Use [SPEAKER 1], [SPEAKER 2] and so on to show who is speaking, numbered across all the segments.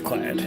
[SPEAKER 1] clad.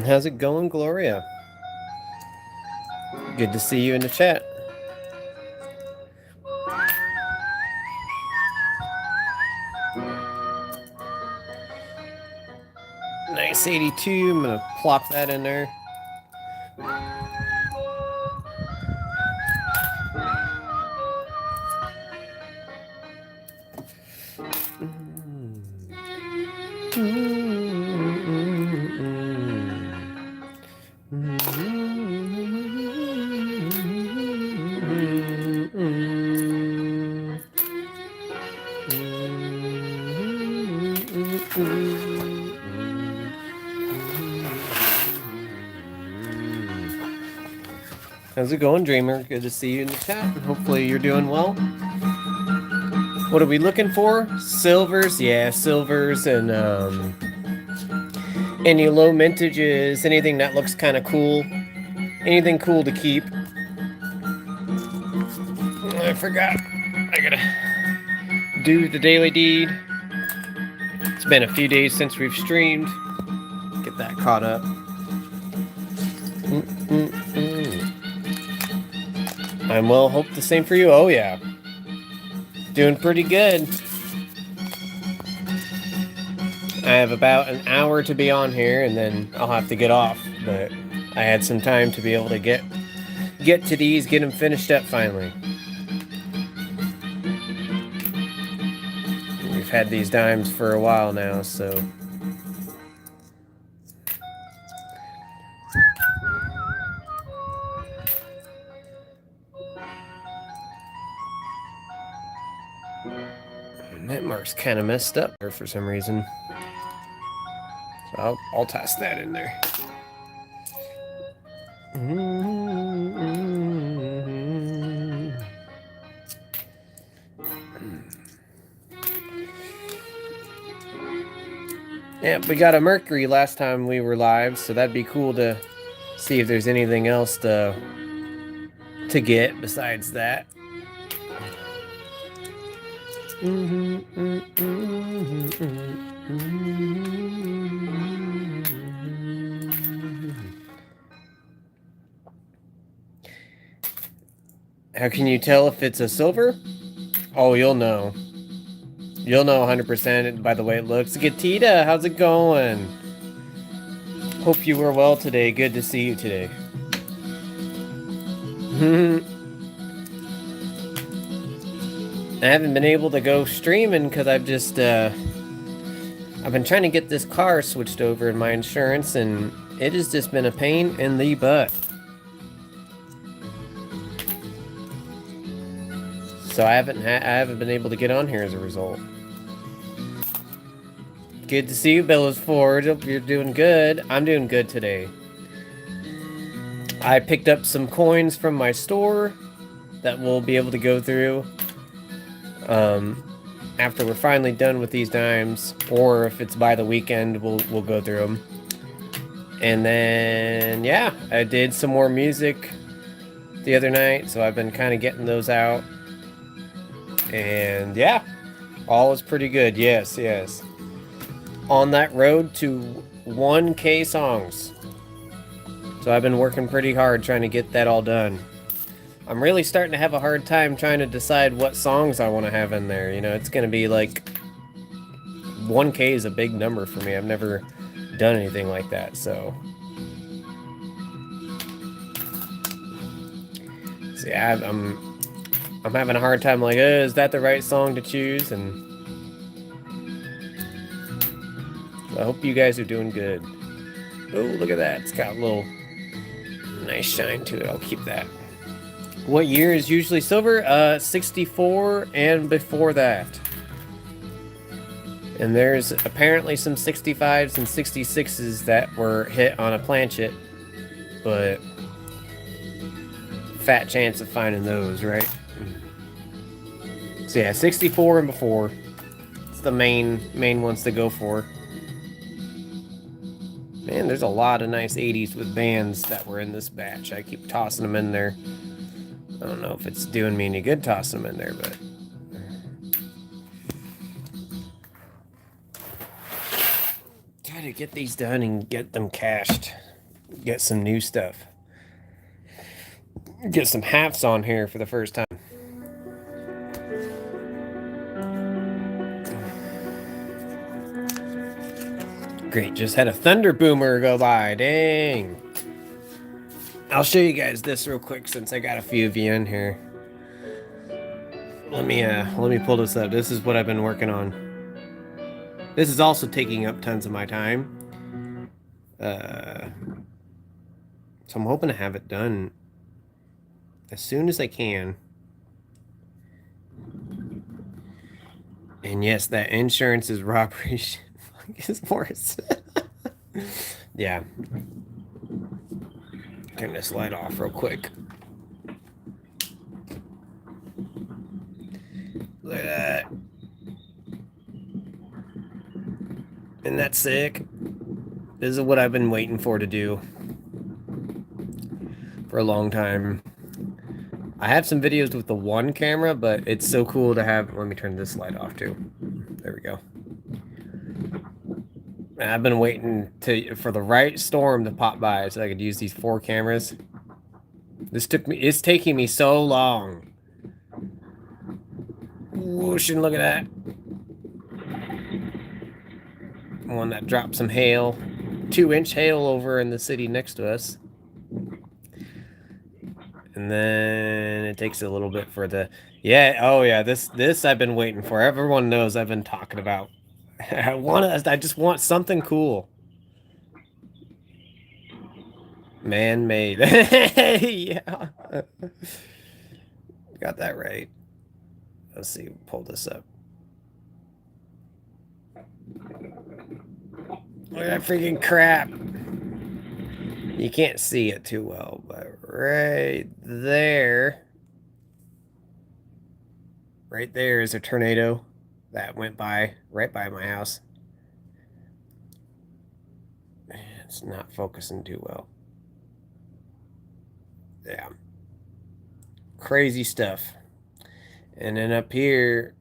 [SPEAKER 1] How's it going, Gloria? Good to see you in the chat. Nice 82. I'm gonna plop that in there. How's it going, Dreamer? Good to see you in the chat. Hopefully you're doing well. What are we looking for? Silvers? Yeah, silvers and any low mintages, anything that looks kind of cool. Anything cool to keep. I forgot. I gotta do the daily deed. It's been a few days since we've streamed. Get that caught up. I'm well. Hope the same for you. Oh, yeah. Doing pretty good. I have about an hour to be on here, and then I'll have to get off. But I had some time to be able to get to these, get them finished up finally. We've had these dimes for a while now, so... That mark's kind of messed up there for some reason. So I'll toss that in there. Yeah, we got a Mercury last time we were live, so that'd be cool to see if there's anything else to get besides that. How can you tell if it's a silver? Oh, you'll know. You'll know 100% by the way it looks. Gatita, how's it going? Hope you were well today. Good to see you today. I haven't been able to go streaming because I've just, I've been trying to get this car switched over in my insurance, and it has just been a pain in the butt. So I haven't been able to get on here as a result. Good to see you, Billis Ford. Hope you're doing good. I'm doing good today. I picked up some coins from my store that we'll be able to go through after we're finally done with these dimes, or if it's by the weekend, we'll go through them. And then yeah, I did some more music the other night, so I've been kind of getting those out. And yeah, all is pretty good. Yes. On that road to 1K songs. So I've been working pretty hard trying to get that all done. I'm really starting to have a hard time trying to decide what songs I want to have in there. You know, it's going to be like 1K is a big number for me. I've never done anything like that, so. See, I'm having a hard time like, is that the right song to choose? And I hope you guys are doing good. Oh, look at that. It's got a little nice shine to it. I'll keep that. What year is usually silver? 64 and before that. And there's apparently some 65s and 66s that were hit on a planchet, but fat chance of finding those, right? So yeah, 64 and before. It's the main ones to go for. Man, there's a lot of nice 80s with bands that were in this batch. I keep tossing them in there. I don't know if it's doing me any good tossing them in there, but... Try to get these done and get them cached. Get some new stuff. Get some hats on here for the first time. Great, just had a Thunder Boomer go by. Dang. I'll show you guys this real quick since I got a few of you in here. Let me pull this up. This is what I've been working on. This is also taking up tons of my time. So I'm hoping to have it done as soon as I can. And yes, that insurance is robbery shit. Is worse. Yeah. Turn this light off real quick. Look at that. Isn't that sick? This is what I've been waiting for to do for a long time. I have some videos with the one camera, but it's so cool to have... Let me turn this light off too. There we go. I've been waiting for the right storm to pop by so I could use these 4 cameras. It's taking me so long. Whoosh, and look at that. One that dropped some hail. 2-inch hail over in the city next to us. And then it takes a little bit for the... Yeah, oh yeah, this I've been waiting for. Everyone knows I've been talking about. I just want something cool. Man-made. Yeah. Got that right. Let's see, pull this up. Look at that freaking crap. You can't see it too well, but right there. Right there is a tornado that went by right by my house. It's not focusing too well. Yeah. Crazy stuff. And then up here,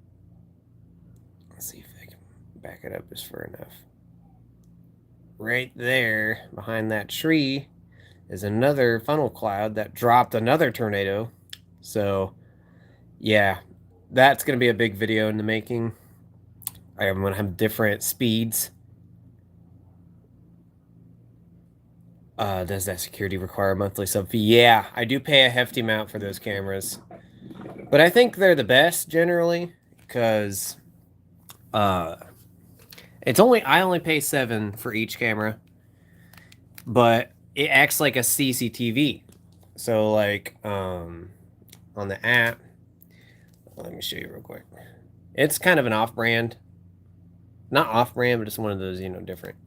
[SPEAKER 1] let's see if I can back it up just far enough. Right there, behind that tree, is another funnel cloud that dropped another tornado. So, yeah, that's going to be a big video in the making. I'm going to have different speeds. Does that security require a monthly sub fee? Yeah, I do pay a hefty amount for those cameras. But I think they're the best generally because it's I only pay $7 for each camera, but it acts like a CCTV. So like on the app, let me show you real quick. It's kind of an off-brand, not off-brand, but it's one of those different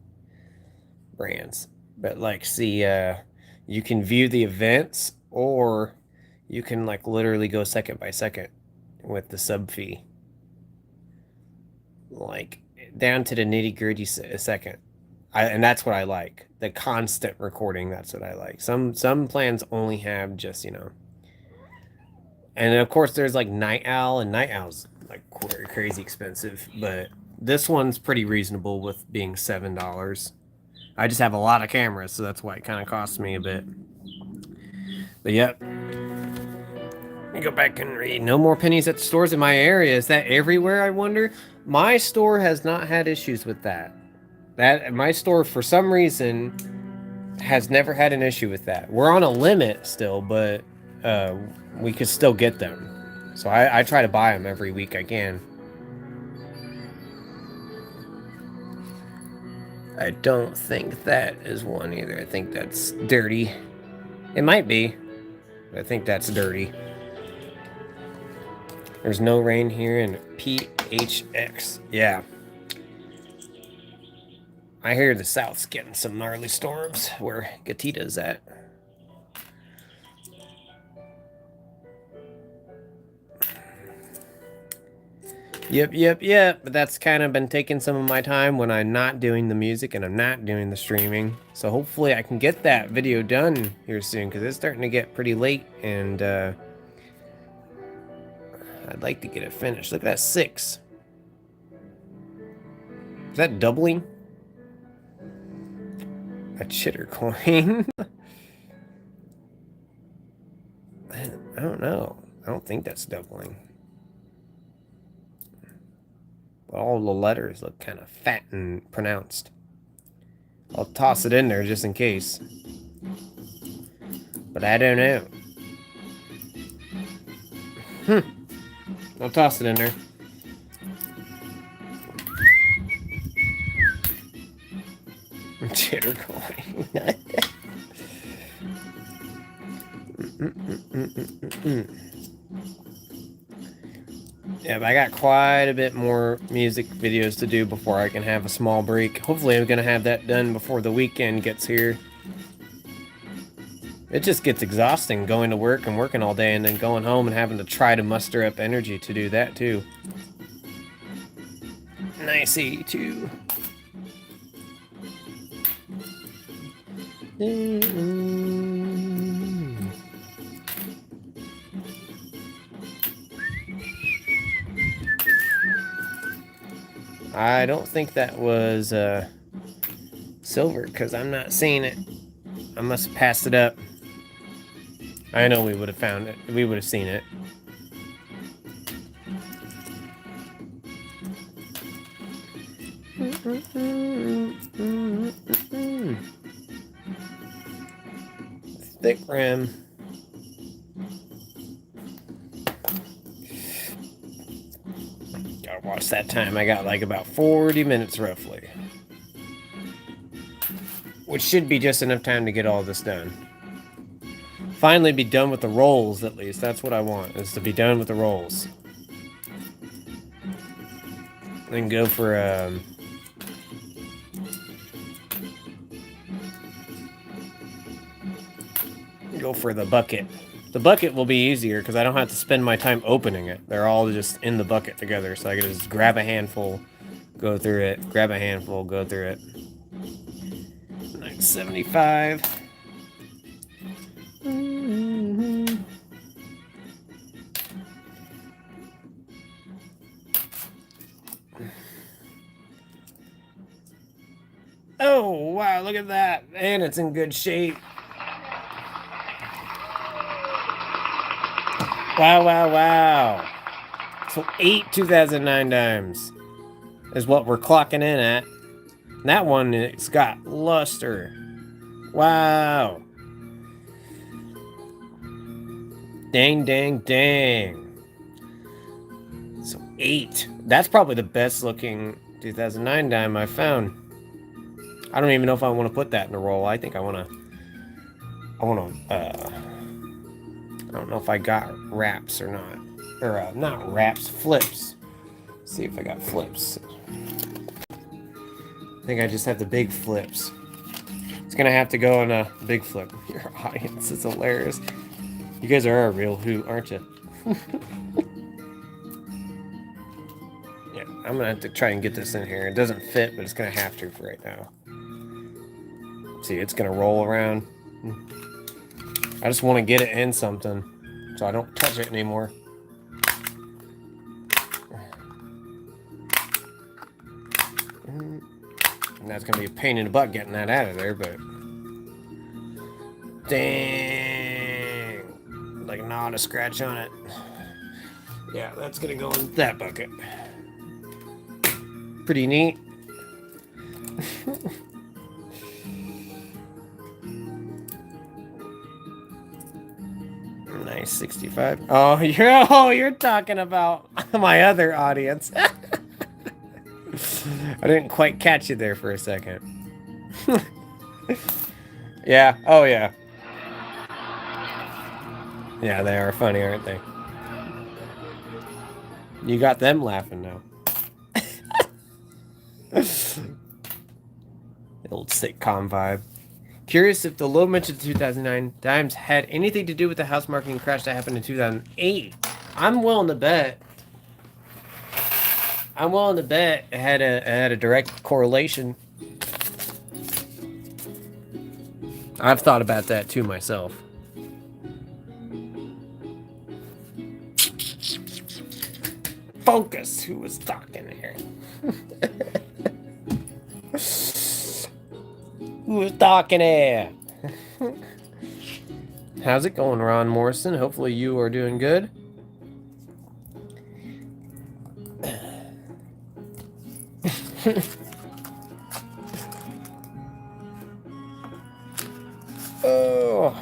[SPEAKER 1] brands. But like, see, you can view the events, or you can like literally go second by second with the sub fee, like down to the nitty-gritty second. And that's what I like. The constant recording, that's what I like. Some plans only have just, and of course there's like Night Owl, and Night Owl's like crazy expensive, but this one's pretty reasonable with being $7. I just have a lot of cameras, so that's why it kind of costs me a bit. But yep. Go back and read. No more pennies at the stores in my area. Is that everywhere, I wonder? My store has not had issues with that. My store, for some reason, has never had an issue with that. We're on a limit still, but we could still get them. So I try to buy them every week I can. I don't think that is one either. I think that's dirty. It might be. I think that's dirty. There's no rain here in PHX. Yeah. I hear the South's getting some gnarly storms where Gatita's at. Yep. But that's kind of been taking some of my time when I'm not doing the music and I'm not doing the streaming. So hopefully I can get that video done here soon, because it's starting to get pretty late, and I'd like to get it finished. Look at that, 6. Is that doubling? A chitter coin? I don't know. I don't think that's doubling. But all the letters look kind of fat and pronounced. I'll toss it in there just in case. But I don't know. I'll toss it in there. Chitter coin. Yeah, but I got quite a bit more music videos to do before I can have a small break. Hopefully I'm going to have that done before the weekend gets here. It just gets exhausting going to work and working all day and then going home and having to try to muster up energy to do that too. Nice 82. I don't think that was silver, because I'm not seeing it. I must have passed it up. I know we would have found it. We would have seen it. Thick rim. Gotta watch that time. I got like about 40 minutes roughly, which should be just enough time to get all this done. Finally be done with the rolls, at least. That's what I want, is to be done with the rolls. Then go for the bucket. The bucket will be easier because I don't have to spend my time opening it. They're all just in the bucket together, so I can just grab a handful, go through it, grab a handful, go through it. 975. Oh, wow, look at that. And it's in good shape. Wow, wow, wow. So 8 2009 dimes is what we're clocking in at. And that one, it's got luster. Wow. Dang, dang, dang. So 8. That's probably the best looking 2009 dime I found. I don't even know if I want to put that in a roll. I think I don't know if I got wraps or not. Or, not wraps, flips. Let's see if I got flips. I think I just have the big flips. It's gonna have to go in a big flip. Your audience is hilarious. You guys are a real hoot, aren't you? Yeah, I'm gonna have to try and get this in here. It doesn't fit, but it's gonna have to for right now. See, it's gonna roll around. I just want to get it in something so I don't touch it anymore. And that's gonna be a pain in the butt getting that out of there, but dang, like not a scratch on it. Yeah, that's gonna go in that bucket. Pretty neat. Nice 65. Oh, you're talking about my other audience. I didn't quite catch you there for a second. Yeah. Oh, yeah. Yeah, they are funny, aren't they? You got them laughing now. The old sitcom vibe. Curious if the low mentioned 2009 dimes had anything to do with the house marketing crash that happened in 2008. I'm willing to bet. It had a direct correlation. I've thought about that too myself. Focus. Who was talking here? Who was talking here? How's it going, Ron Morrison? Hopefully you are doing good. Oh,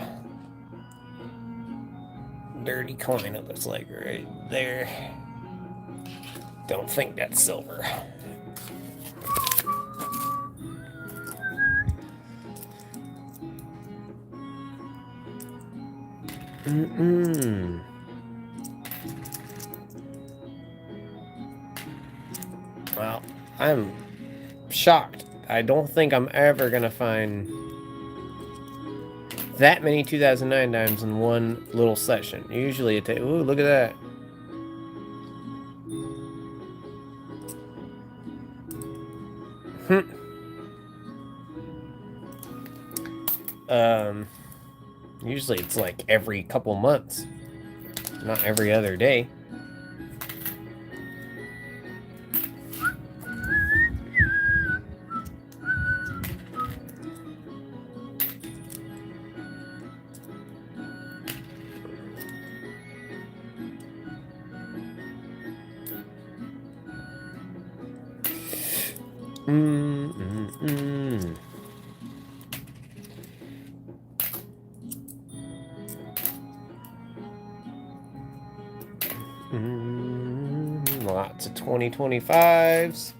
[SPEAKER 1] dirty coin, it looks like right there. Don't think that's silver. Well, I'm shocked. I don't think I'm ever gonna find that many 2009 dimes in one little session. Usually it takes... Ooh, look at that. Usually it's like every couple months, not every other day. Lots of 2025s.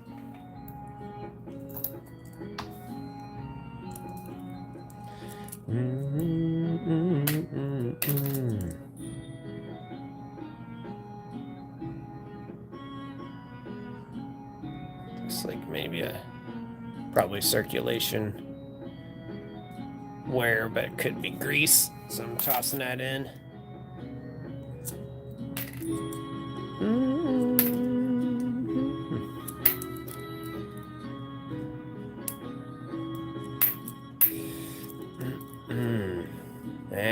[SPEAKER 1] Looks like maybe probably circulation wear, but it could be grease, so I'm tossing that in.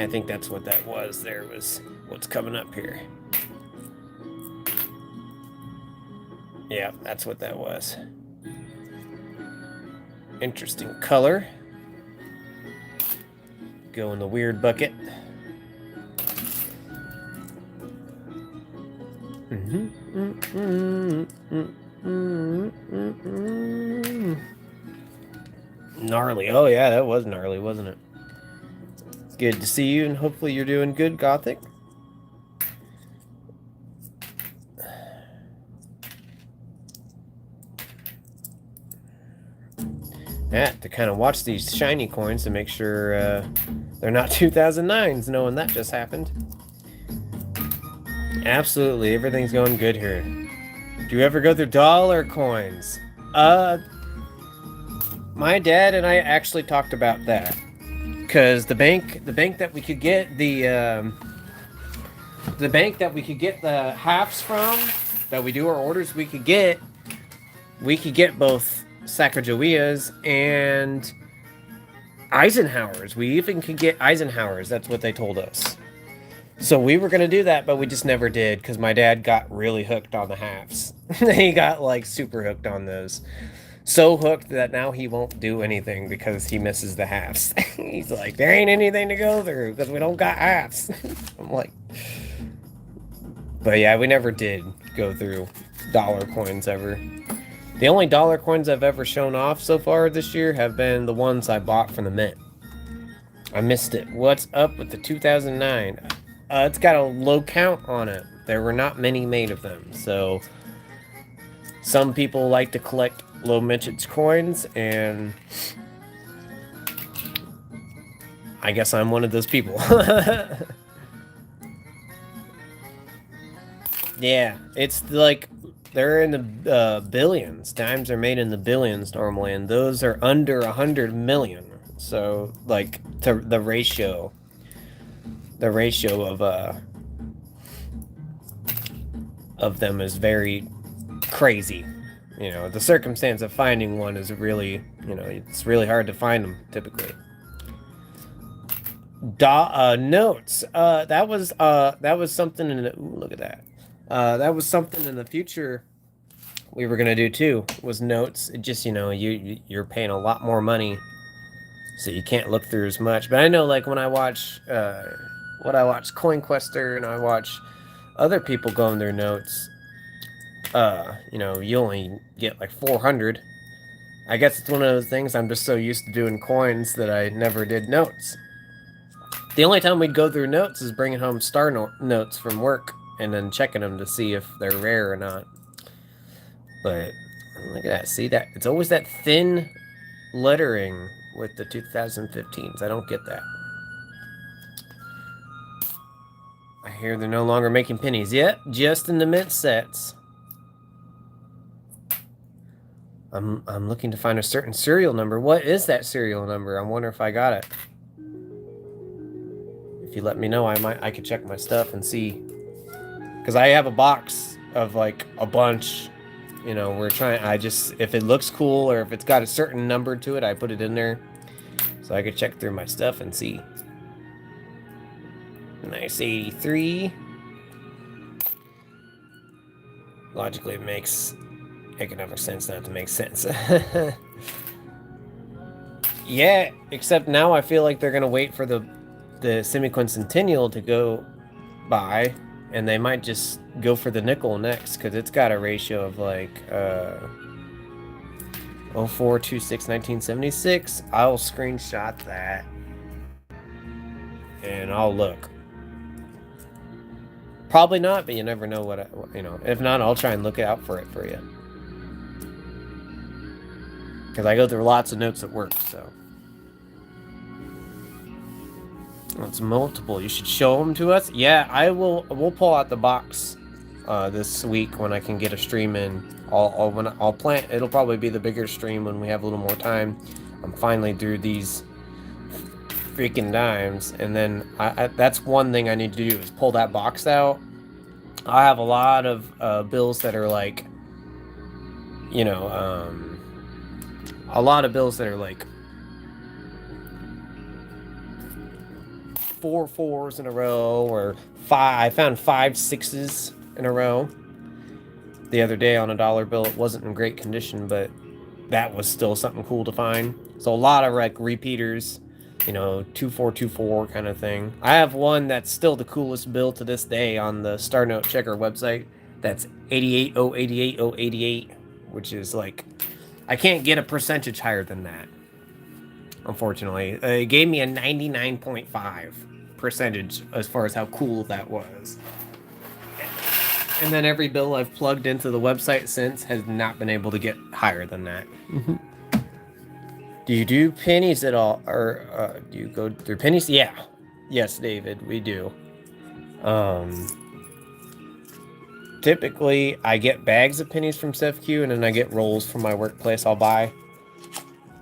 [SPEAKER 1] I think that's what that was. There was what's coming up here. Yeah, that's what that was. Interesting color. Go in the weird bucket. Gnarly. Oh yeah, that was gnarly, wasn't it? Good to see you, and hopefully you're doing good, Gothic. Yeah, to kind of watch these shiny coins to make sure they're not 2009s, knowing that just happened. Absolutely, everything's going good here. Do you ever go through dollar coins? My dad and I actually talked about that. Because the bank that we could get the bank that we could get the halves from, that we do our orders, we could get both Sacagaweas and Eisenhower's. We even could get Eisenhower's. That's what they told us. So we were gonna do that, but we just never did because my dad got really hooked on the halves. He got like super hooked on those. So hooked that now he won't do anything because he misses the halves. He's like, there ain't anything to go through because we don't got halves. I'm like, but yeah, we never did go through dollar coins ever. The only dollar coins I've ever shown off so far this year have been the ones I bought from the Mint. I missed it. What's up with the 2009? It's got a low count on it. There were not many made of them, so some people like to collect low mintage coins, and I guess I'm one of those people. Yeah, it's like they're in the billions. Dimes are made in the billions normally, and those are under 100 million. So, like, to the ratio of them is very crazy. You know, the circumstance of finding one is really, you know, it's really hard to find them typically. Notes. That was something in the, ooh, look at that. That was something in the future we were gonna do too, was notes. It just, you know, you're paying a lot more money, so you can't look through as much. But I know, like, when I watch CoinQuester and I watch other people go in their notes, you know, you only get like 400. I guess it's one of those things, I'm just so used to doing coins that I never did notes. The only time we'd go through notes is bringing home star notes from work and then checking them to see if they're rare or not. But look at that. See that? It's always that thin lettering with the 2015s. I don't get that. I hear they're no longer making pennies. Yep, just in the mint sets. I'm looking to find a certain serial number. What is that serial number? I wonder if I got it. If you let me know, I could check my stuff and see. Because I have a box of like a bunch. You know, if it looks cool or if it's got a certain number to it, I put it in there. So I could check through my stuff and see. Nice 83. Logically, it makes economic sense not to make sense. Yeah, except now I feel like they're gonna wait for the semi-quincentennial to go by, and they might just go for the nickel next, because it's got a ratio of like 0426 1976. I'll screenshot that and I'll look. Probably not, but you never know what you know. If not, I'll try and look out for it for you. Because I go through lots of notes at work, so. It's multiple. You should show them to us. Yeah, I will. We'll pull out the box this week when I can get a stream in. I'll plan. It'll probably be the bigger stream when we have a little more time. I'm finally through these freaking dimes, and then that's one thing I need to do is pull that box out. I have a lot of bills that are like, you know, a lot of bills that are like 4 4s in a row, or I found 5 6s in a row the other day on a dollar bill. It wasn't in great condition, but that was still something cool to find. So a lot of like repeaters, you know, 2424 kind of thing. I have one that's still the coolest bill to this day on the Star Note Checker website. That's 88088, which is like, I can't get a percentage higher than that, unfortunately. It gave me a 99.5% as far as how cool that was. And then every bill I've plugged into the website since has not been able to get higher than that. Do you do pennies at all? Or do you go through pennies? Yeah. Yes, David, we do. Typically, I get bags of pennies from SevQ, and then I get rolls from my workplace I'll buy.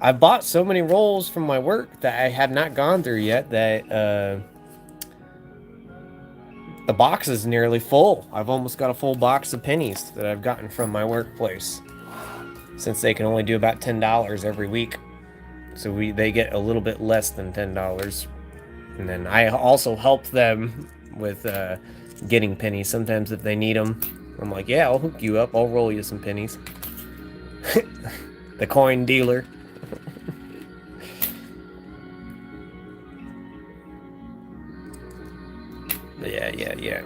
[SPEAKER 1] I've bought so many rolls from my work that I have not gone through yet that the box is nearly full. I've almost got a full box of pennies that I've gotten from my workplace, since they can only do about $10 every week. So they get a little bit less than $10. And then I also help them with getting pennies. Sometimes if they need them, I'm like, yeah, I'll hook you up. I'll roll you some pennies. The coin dealer. Yeah.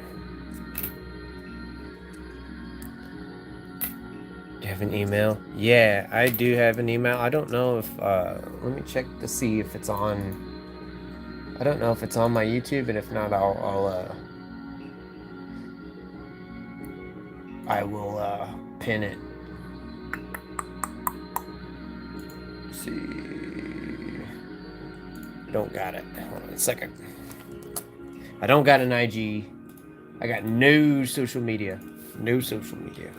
[SPEAKER 1] Do you have an email? Yeah, I do have an email. I don't know if, let me check to see if it's on, I don't know if it's on my YouTube, and if not, I will pin it. Let's see. Don't got it. Hold on a second. I don't got an IG. I got no social media. No social media.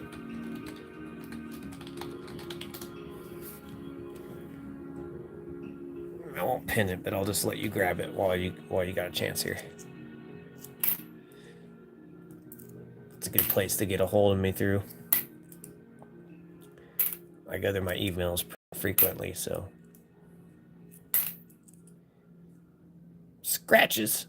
[SPEAKER 1] I won't pin it, but I'll just let you grab it while you got a chance here. It's a good place to get a hold of me through. I go through my emails frequently, so. Scratches.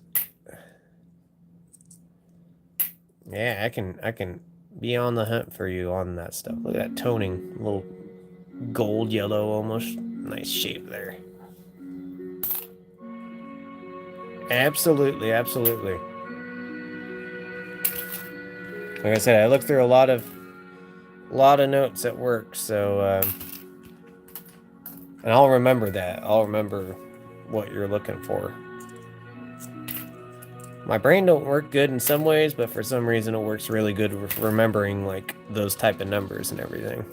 [SPEAKER 1] Yeah, I can be on the hunt for you on that stuff. Look at that toning, a little gold yellow almost. Nice shape there. Absolutely. Like I said, I look through a lot of notes at work, so and I'll remember that. I'll remember what you're looking for. My brain don't work good in some ways, but for some reason it works really good with remembering like those type of numbers and everything.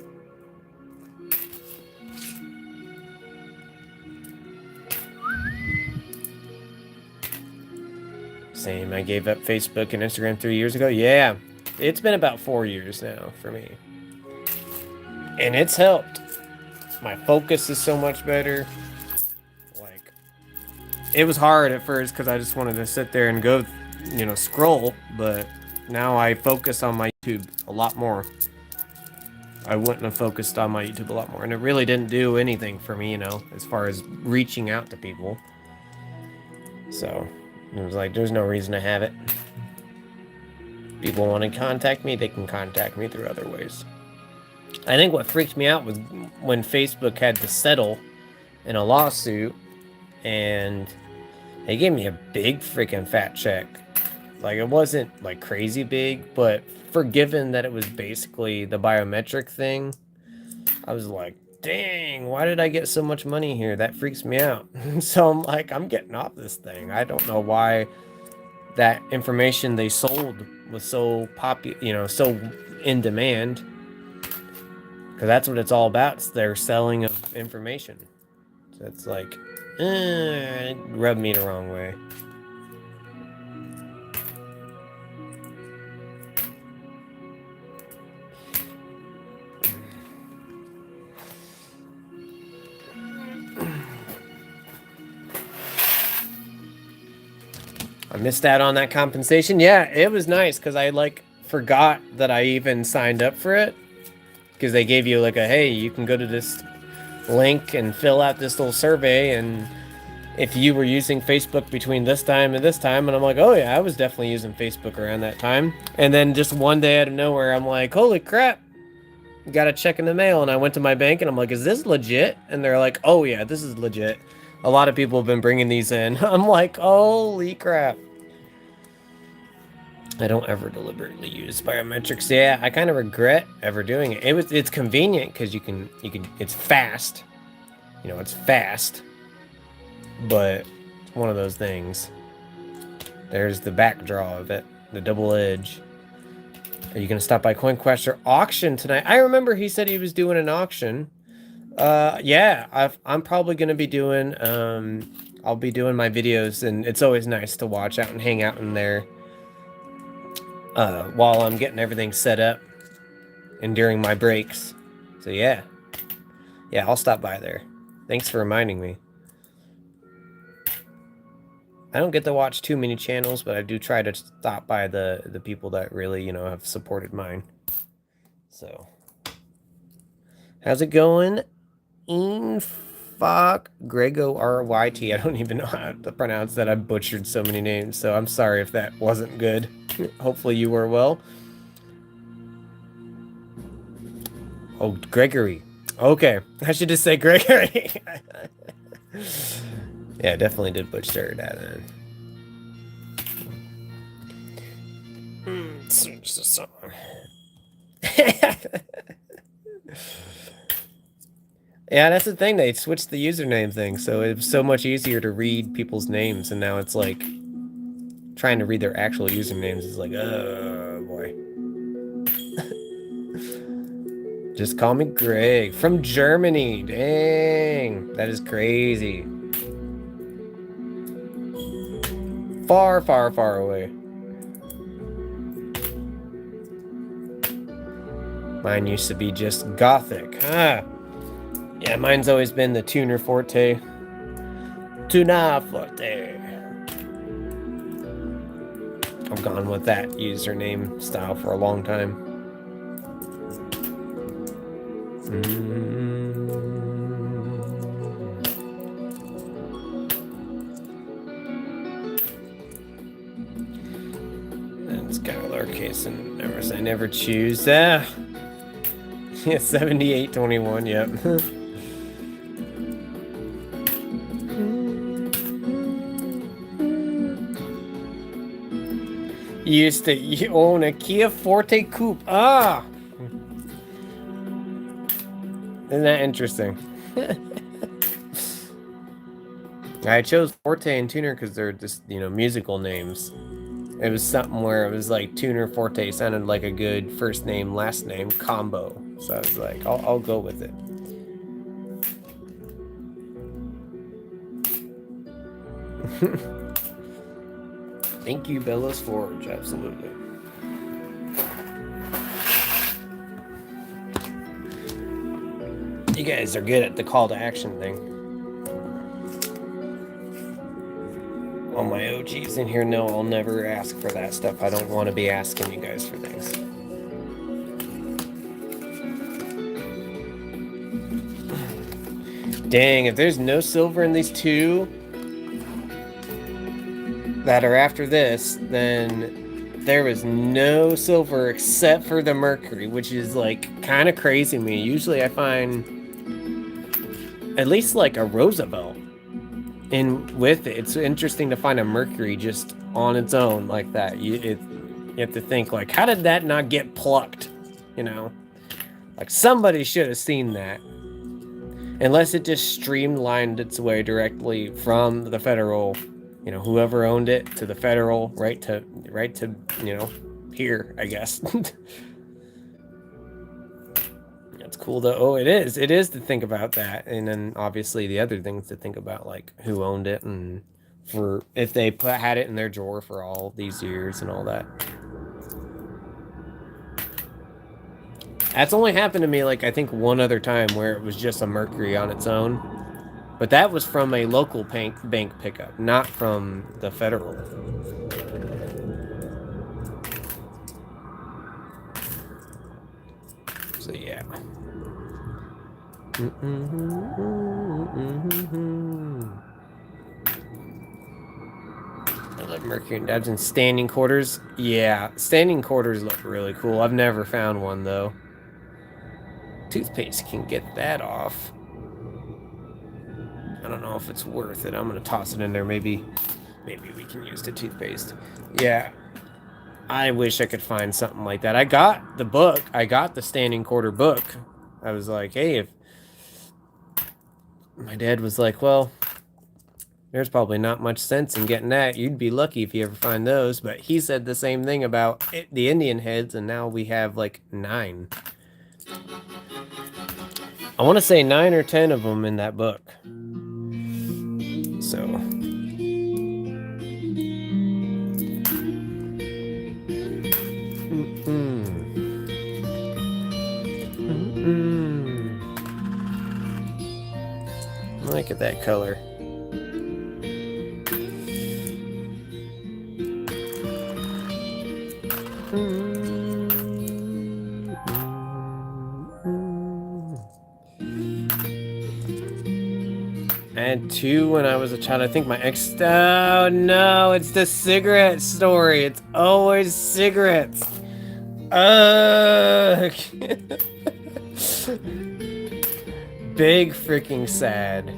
[SPEAKER 1] Same, I gave up Facebook and Instagram 3 years ago. Yeah, it's been about 4 years now for me. And it's helped. My focus is so much better. Like, it was hard at first because I just wanted to sit there and go, you know, scroll. But now I focus on my YouTube a lot more. I wouldn't have focused on my YouTube a lot more. And it really didn't do anything for me, you know, as far as reaching out to people. So it was like, there's no reason to have it. People want to contact me, they can contact me through other ways. I think what freaked me out was when Facebook had to settle in a lawsuit, and they gave me a big freaking fat check. Like, it wasn't like crazy big, but forgiven that it was basically the biometric thing, I was like, dang, why did I get so much money here? That freaks me out. So I'm like, I'm getting off this thing. I don't know why that information they sold was so so in demand. Because that's what it's all about. It's their selling of information. So it's like, it rubbed me the wrong way. I missed out on that compensation. Yeah, it was nice because I like forgot that I even signed up for it. Because they gave you like a, hey, you can go to this link and fill out this little survey, and if you were using Facebook between this time and this time, and I'm like, oh yeah, I was definitely using Facebook around that time. And then just one day out of nowhere, I'm like, holy crap, got a check in the mail. And I went to my bank and I'm like, is this legit? And they're like, oh yeah, this is legit. A lot of people have been bringing these in. I'm like, holy crap. I don't ever deliberately use biometrics. Yeah, I kind of regret ever doing it. It's convenient because you can it's fast. You know, it's fast. But it's one of those things. There's the backdraw of it, the double edge. Are you gonna stop by CoinQuest auction tonight? I remember he said he was doing an auction. Yeah, I'm probably gonna be doing. I'll be doing my videos, and it's always nice to watch out and hang out in there. While I'm getting everything set up, and during my breaks. So yeah, I'll stop by there. Thanks for reminding me. I don't get to watch too many channels, but I do try to stop by the people that really, you know, have supported mine. So, how's it going? Infok Grego RYT. I don't even know how to pronounce that. I've butchered so many names, so I'm sorry if that wasn't good. Hopefully you were well. Oh, Gregory. Okay, I should just say Gregory. Yeah, definitely did butcher that. Search the song. Yeah, that's the thing. They switched the username thing, so it's so much easier to read people's names, and now it's like trying to read their actual usernames is like, oh boy. Just call me Greg from Germany. Dang, that is crazy. Far, far, far away. Mine used to be just Gothic. Ah. Yeah, mine's always been the Tuner Forte. Tuner Forte. I've gone with that username style for a long time. That's kind of lowercase and numbers I never choose. Yeah, 7821, yep. You used to own a Kia Forte Coupe. Ah! Isn't that interesting? I chose Forte and Tuner because they're just, you know, musical names. It was something where it was like Tuner Forte sounded like a good first name, last name combo. So I was like, I'll go with it. Thank you, Bella's Forge. Absolutely. You guys are good at the call to action thing. All my OGs in here know I'll never ask for that stuff. I don't want to be asking you guys for things. Dang, if there's no silver in these two that are after this, then there is no silver except for the mercury, which is like kind of crazy to me. Usually I find at least like a Roosevelt in with it. It's interesting to find a mercury just on its own like that. You have to think like, how did that not get plucked? You know, like somebody should have seen that. Unless it just streamlined its way directly from the federal, you know, whoever owned it to the federal, right to, you know, here, I guess. That's cool though. Oh, it is to think about that. And then obviously the other things to think about, like who owned it and for if they had it in their drawer for all these years and all that. That's only happened to me, like, I think one other time where it was just a mercury on its own. But that was from a local bank pickup, not from the federal. So, yeah. I love Mercury and Dimes in standing quarters. Yeah, standing quarters look really cool. I've never found one though. Toothpaste can get that off. I don't know if it's worth it. I'm gonna toss it in there. Maybe we can use the toothpaste. Yeah, I wish I could find something like that. I got the book. I got the standing quarter book. I was like, hey, if my dad was like, well, there's probably not much sense in getting that. You'd be lucky if you ever find those. But he said the same thing about the Indian heads, and now we have like 9. I want to say 9 or 10 of them in that book. So. Look at that color. I had 2 when I was a child. I think my ex... Oh, no. It's the cigarette story. It's always cigarettes. Ugh. Big freaking sad.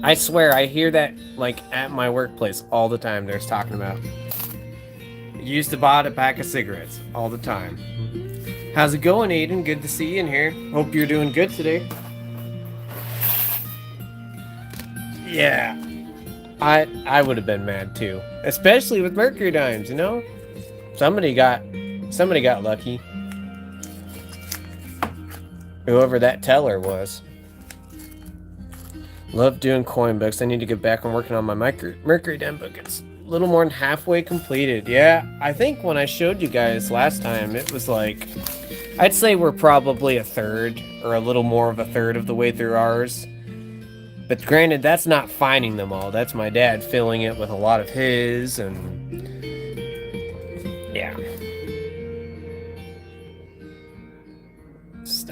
[SPEAKER 1] I swear, I hear that, like, at my workplace all the time. They're talking about... Used to buy a pack of cigarettes all the time. How's it going, Aiden? Good to see you in here. Hope you're doing good today. Yeah, I would have been mad too, especially with Mercury Dimes. You know, somebody got lucky. Whoever that teller was. Love doing coin books. I need to get back on working on my Mercury Dime book. It's a little more than halfway completed. Yeah, I think when I showed you guys last time, it was like, I'd say we're probably a third or a little more of a third of the way through ours. But granted, that's not finding them all. That's my dad filling it with a lot of his, and yeah.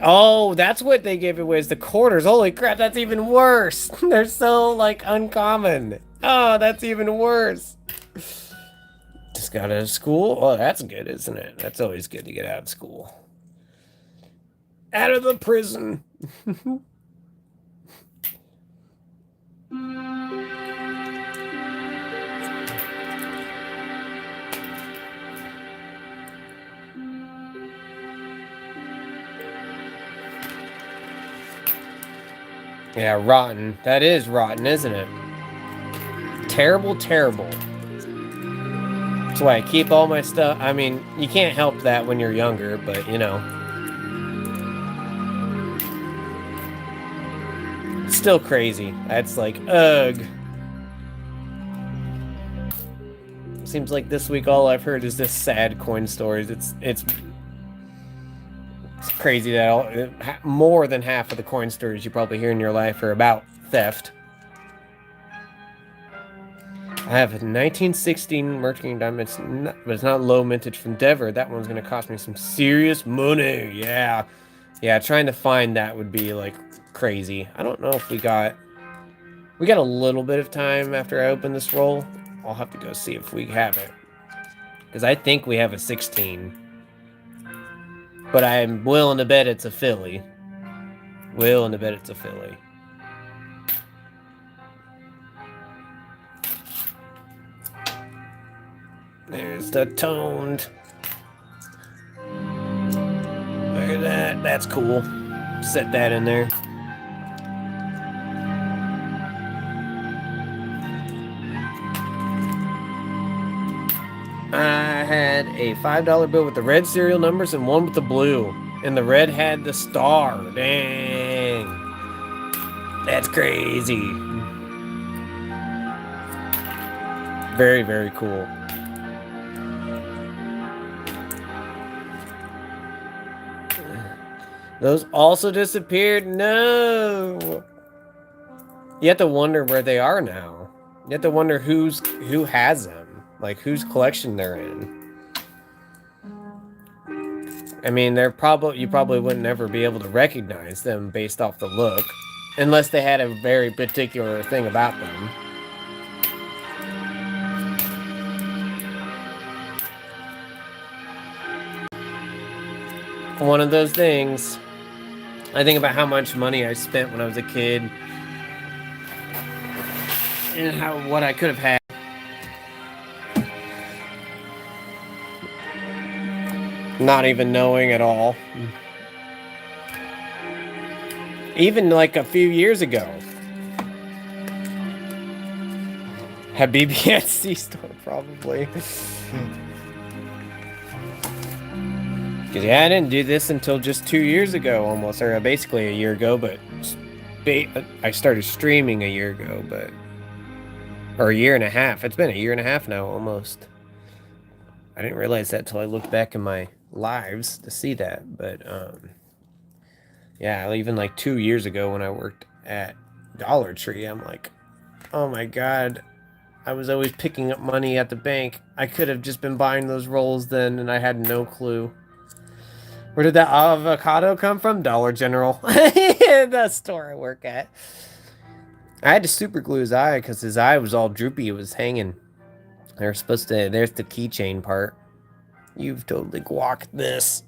[SPEAKER 1] Oh, that's what they gave away is the quarters. Holy crap, that's even worse. They're so, like, uncommon. Oh, that's even worse. Just got out of school? Oh, that's good, isn't it? That's always good to get out of school. Out of the prison. Yeah, rotten. That is rotten, isn't it? Terrible, terrible. That's why I keep all my stuff. I mean, you can't help that when you're younger, but you know. It's still crazy. That's like, ugh. Seems like this week all I've heard is just sad coin stories. It's crazy that more than half of the coin stories you probably hear in your life are about theft. I have a 1916 Mercury Diamond, but it's not low mintage from Denver. That one's going to cost me some serious money. Yeah. Yeah, trying to find that would be, like, crazy. I don't know if we got a little bit of time after I open this roll. I'll have to go see if we have it. Because I think we have a 16. But I'm willing to bet it's a Philly. Willing to bet it's a Philly. There's the toned. Look at that. That's cool. Set that in there. I had a $5 bill with the red serial numbers and one with the blue. And the red had the star. Dang. That's crazy. Very, very cool. Those also disappeared? No. You have to wonder where they are now. You have to wonder who has them. Like, whose collection they're in. I mean, you probably wouldn't ever be able to recognize them based off the look. Unless they had a very particular thing about them. one of those things. I think about how much money I spent when I was a kid and what I could have had. Not even knowing at all. Even like a few years ago. Had BBSC store probably. Because yeah, I didn't do this until just 2 years ago almost, or basically a year ago, but I started streaming a year ago, or a year and a half. It's been a year and a half now almost. I didn't realize that till I looked back in my lives to see that, but yeah, even like 2 years ago when I worked at Dollar Tree, I'm like, oh my god, I was always picking up money at the bank. I could have just been buying those rolls then, and I had no clue. Where did that avocado come from? Dollar General. The store I work at. I had to super glue his eye because his eye was all droopy. It was hanging. They're supposed to... There's the keychain part. You've totally guacked this.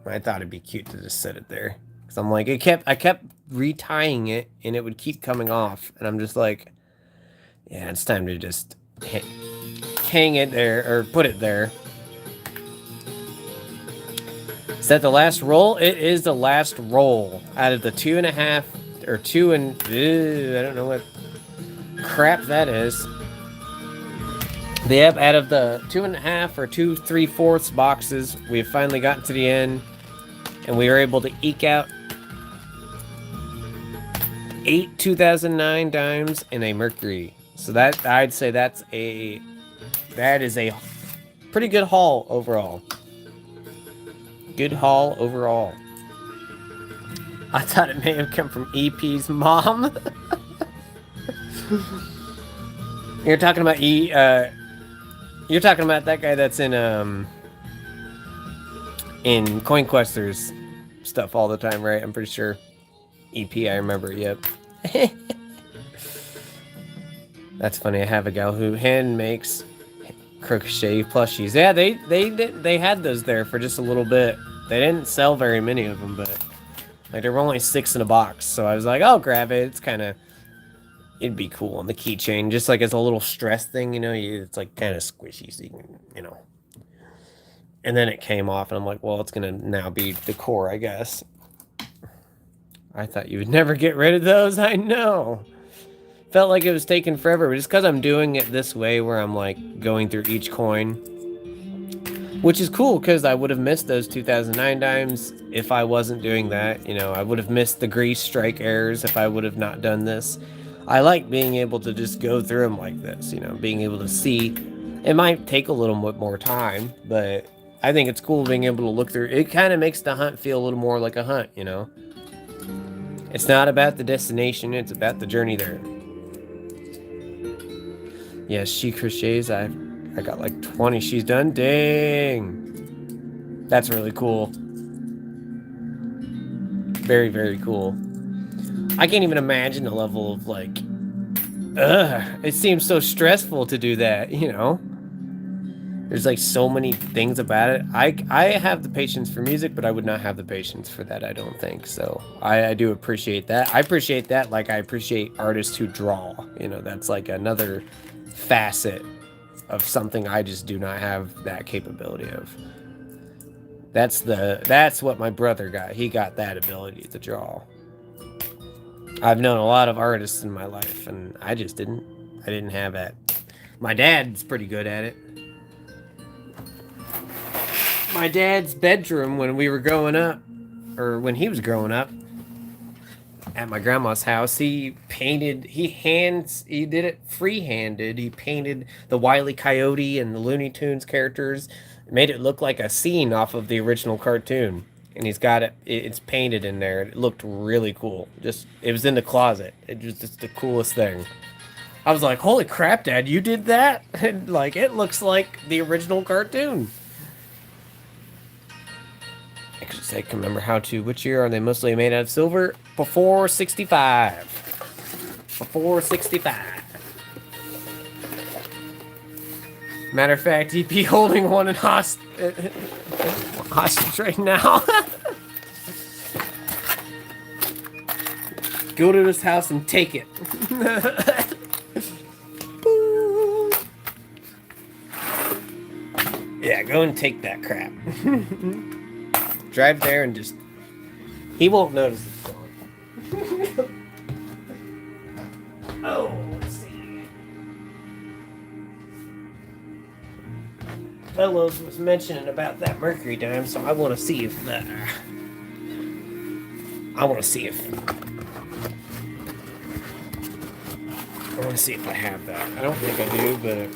[SPEAKER 1] I thought it'd be cute to just set it there. Because I'm like, I kept retying it, and it would keep coming off. And I'm just like, yeah, it's time to just hang it there, or put it there. Is that the last roll? It is the last roll out of the 2.5 or 2 and I don't know what crap that is. Yep, out of the 2.5 or 2 3/4 boxes, we have finally gotten to the end, and we were able to eke out 8 2009 dimes and a Mercury. So that, I'd say that is a pretty good haul overall. Good haul overall. I thought it may have come from EP's mom. You're talking about you're talking about that guy that's in CoinQuesters stuff all the time, right? I'm pretty sure. EP, I remember. Yep. That's funny. I have a gal who hand makes crochet plushies. Yeah, they had those there for just a little bit. They didn't sell very many of them, but like there were only 6 in a box. So I was like, I'll grab it. It's kind of, it'd be cool on the keychain, just like as a little stress thing, you know. It's like kind of squishy, so you can, you know. And then it came off, and I'm like, well, it's gonna now be decor, I guess. I thought you would never get rid of those. I know. Felt like it was taking forever, but just because I'm doing it this way, where I'm like going through each coin, which is cool, because I would have missed those 2009 dimes if I wasn't doing that. You know, I would have missed the grease strike errors if I would have not done this. I like being able to just go through them like this, you know, being able to see. It might take a little bit more time, but I think it's cool being able to look through. It kind of makes the hunt feel a little more like a hunt, you know. It's not about the destination, it's about the journey there. Yes, she crochets. I got like 20 she's done. Dang. That's really cool. Very, very cool. I can't even imagine the level of like, it seems so stressful to do that, you know? There's like so many things about it. I have the patience for music, but I would not have the patience for that, I don't think. So I do appreciate that. I appreciate that like I appreciate artists who draw. You know, that's like another facet of something I just do not have that capability of. That's what my brother got. He got that ability to draw. I've known a lot of artists in my life, and I just didn't. I didn't have that. My dad's pretty good at it. My dad's bedroom when we were growing up, or when he was growing up, at my grandma's house, he did it free-handed. He painted the Wile E. Coyote and the Looney Tunes characters, made it look like a scene off of the original cartoon. And he's got it's painted in there. It looked really cool. It was in the closet. It was just the coolest thing. I was like, holy crap, Dad, you did that? And like, it looks like the original cartoon. I can remember how to. Which year are they mostly made out of silver? Before 65. Before 65. Matter of fact, EP holding one in hostage right now. Go to his house and take it. Yeah, go and take that crap. Drive there and just... He won't notice it's gone. Oh, let's see. Fellows was mentioning about that mercury dime, so I want to see if I want to see if I have that. I don't think I do, but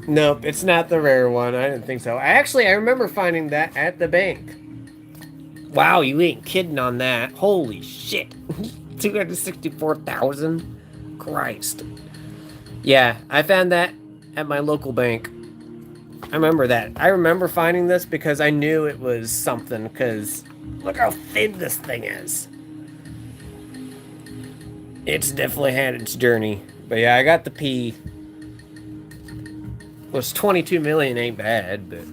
[SPEAKER 1] nope, it's not the rare one. I didn't think so. I remember finding that at the bank. Wow, you ain't kidding on that. Holy shit. 264,000? Christ. Yeah, I found that at my local bank. I remember that. I remember finding this because I knew it was something, because look how thin this thing is. It's definitely had its journey. But yeah, I got the P. Was 22 million ain't bad, but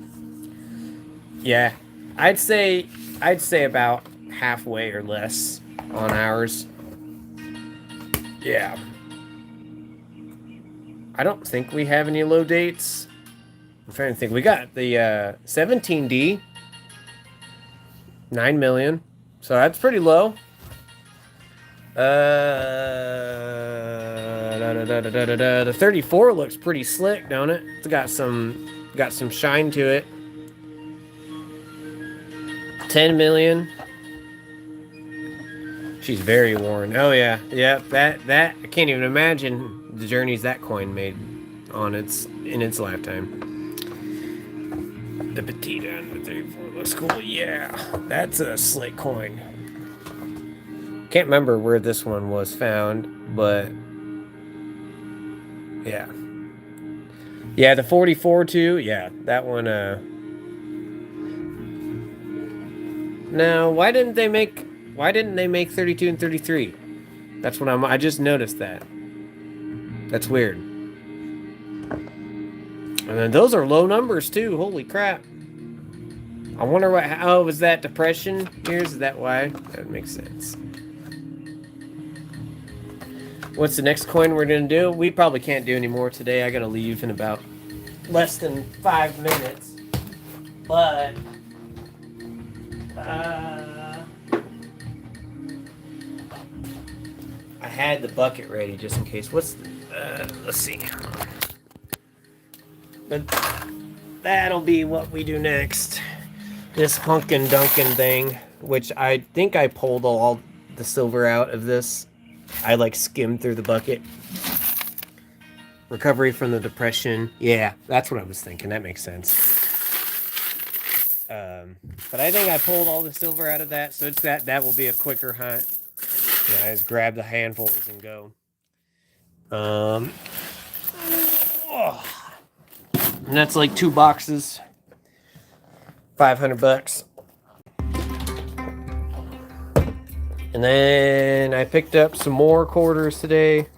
[SPEAKER 1] yeah, I'd say about halfway or less on ours. Yeah. I don't think we have any low dates. I'm trying to think. We got the 17D, 9 million. So that's pretty low. The 34 looks pretty slick, don't it? It's got some shine to it. 10 million. She's very worn. Oh yeah, yeah. That I can't even imagine the journeys that coin made in its lifetime. The Petita and the 34 looks cool. Yeah, that's a slick coin. Can't remember where this one was found, but yeah. Yeah, the 44 too. Yeah, that one. Now, why didn't they make 32 and 33? That's what I just noticed that. That's weird. And then those are low numbers too. Holy crap. I wonder what. Oh, was that depression? Is that why? That makes sense. What's the next coin we're gonna do? We probably can't do any more today. I gotta leave in about less than 5 minutes. But I had the bucket ready just in case. Let's see. But that'll be what we do next. This Hunkin' Dunkin' thing, which I think I pulled all the silver out of this. I like skimmed through the bucket. Recovery from the depression. Yeah, that's what I was thinking. That makes sense. But I think I pulled all the silver out of that, so it's that will be a quicker hunt. Yeah, I just grab the handfuls and go. And that's like 2 boxes. $500. And then I picked up some more quarters today.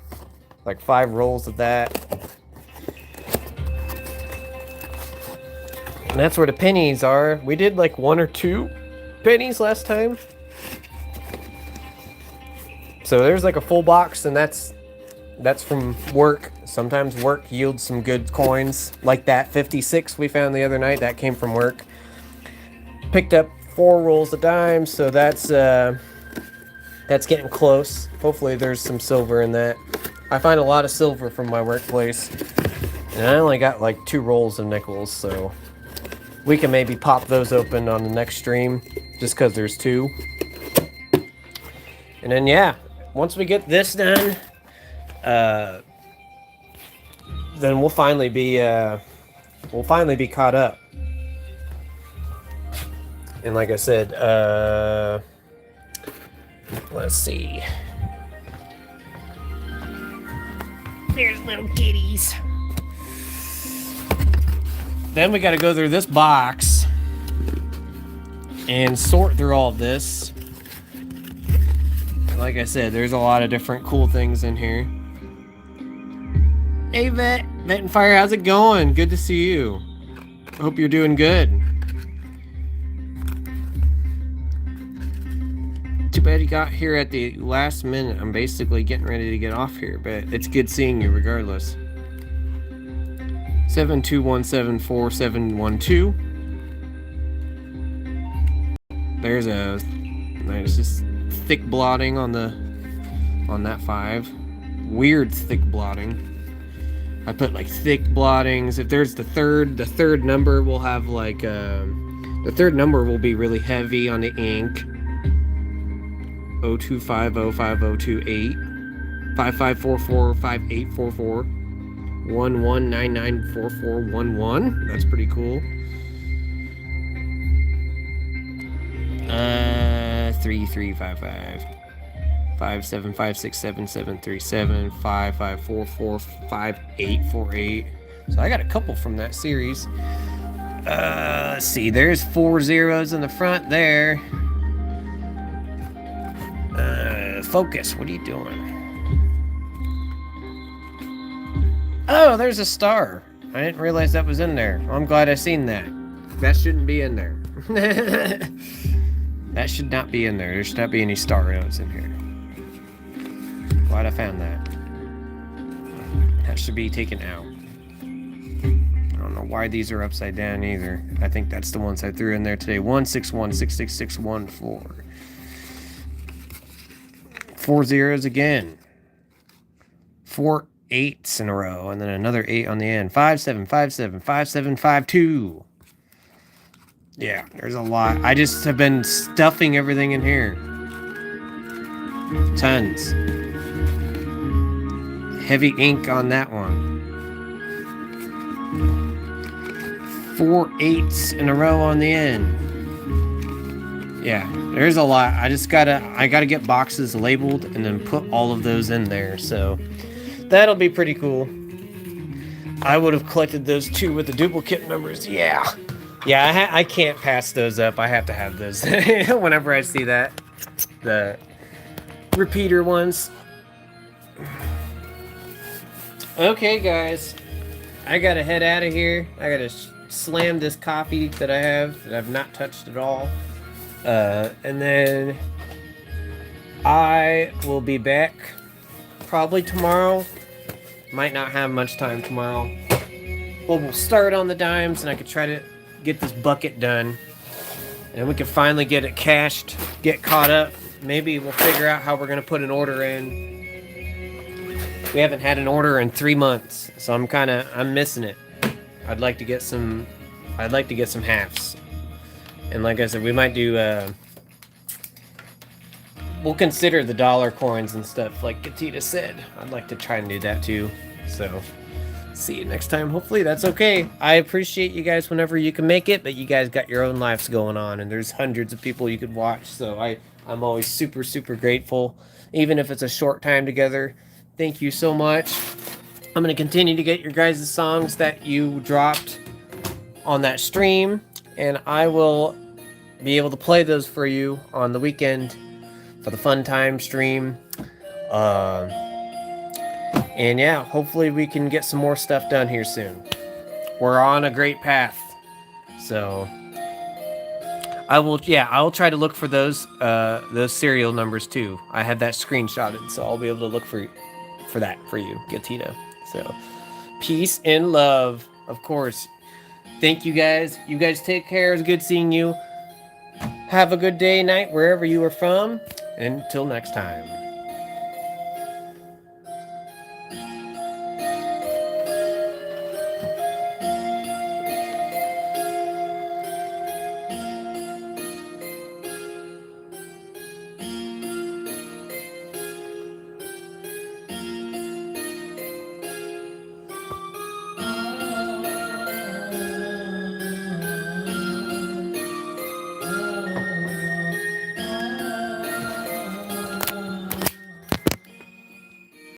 [SPEAKER 1] Like 5 rolls of that. And that's where the pennies are. We did like 1 or 2 pennies last time. So there's like a full box, and that's from work. Sometimes work yields some good coins. Like that 56 we found the other night, that came from work. Picked up 4 rolls of dimes, so that's getting close. Hopefully there's some silver in that. I find a lot of silver from my workplace. And I only got like 2 rolls of nickels, so we can maybe pop those open on the next stream, just because there's 2. And then yeah, once we get this done, then we'll finally be caught up. And like I said, let's see. There's little kitties. Then we got to go through this box and sort through all of this. Like I said, there's a lot of different cool things in here. Hey, Vet and Fire, how's it going? Good to see you. I hope you're doing good. Too bad you got here at the last minute. I'm basically getting ready to get off here, but it's good seeing you regardless. 72174-712. There's just thick blotting on that 5. Weird thick blotting. I put like thick blottings. If there's the third number will have like the third number will be really heavy on the ink. 02505028 5544 5844 11994411. That's pretty cool. 3355 57567737 5544 5848. So I got a couple from that series. Let's see, there's 4 zeros in the front there. Focus, what are you doing? Oh, there's a star. I didn't realize that was in there. I'm glad I seen that. That shouldn't be in there. That should not be in there. There should not be any star notes in here. Glad I found that. That should be taken out. I don't know why these are upside down either. I think that's the ones I threw in there today. 1616614. 4 zeros again. 4 8s in a row, and then another 8 on the end. 5757 5752. Yeah, there's a lot. I just have been stuffing everything in here. Tons. Heavy ink on that one. 4 8s in a row on the end. Yeah, there's a lot. I gotta get boxes labeled and then put all of those in there. So that'll be pretty cool. I would have collected those 2 with the duplicate numbers. Yeah, I can't pass those up. I have to have those whenever I see that. The repeater ones. Okay, guys. I gotta head out of here. I gotta slam this coffee that I have that I've not touched at all. And then I will be back probably tomorrow. Might not have much time tomorrow. But we'll start on the dimes and I could try to get this bucket done. And we can finally get it cashed, get caught up. Maybe we'll figure out how we're going to put an order in. We haven't had an order in 3 months, so I'm missing it. I'd like to get some halves. And like I said, we might do, we'll consider the dollar coins and stuff like Gatita said. I'd like to try and do that too. So, see you next time. Hopefully that's okay. I appreciate you guys whenever you can make it, but you guys got your own lives going on and there's hundreds of people you could watch. So I'm always super, super grateful, even if it's a short time together. Thank you so much. I'm going to continue to get your guys' songs that you dropped on that stream, and I will be able to play those for you on the weekend for the fun time stream. And yeah, hopefully we can get some more stuff done here soon. We're on a great path. So I'll try to look for those serial numbers too. I have that screenshotted, so I'll be able to look for that for you, Gatita. So peace and love, of course. Thank you guys. You guys take care. It's good seeing you. Have a good day, night, wherever you are from. Until next time.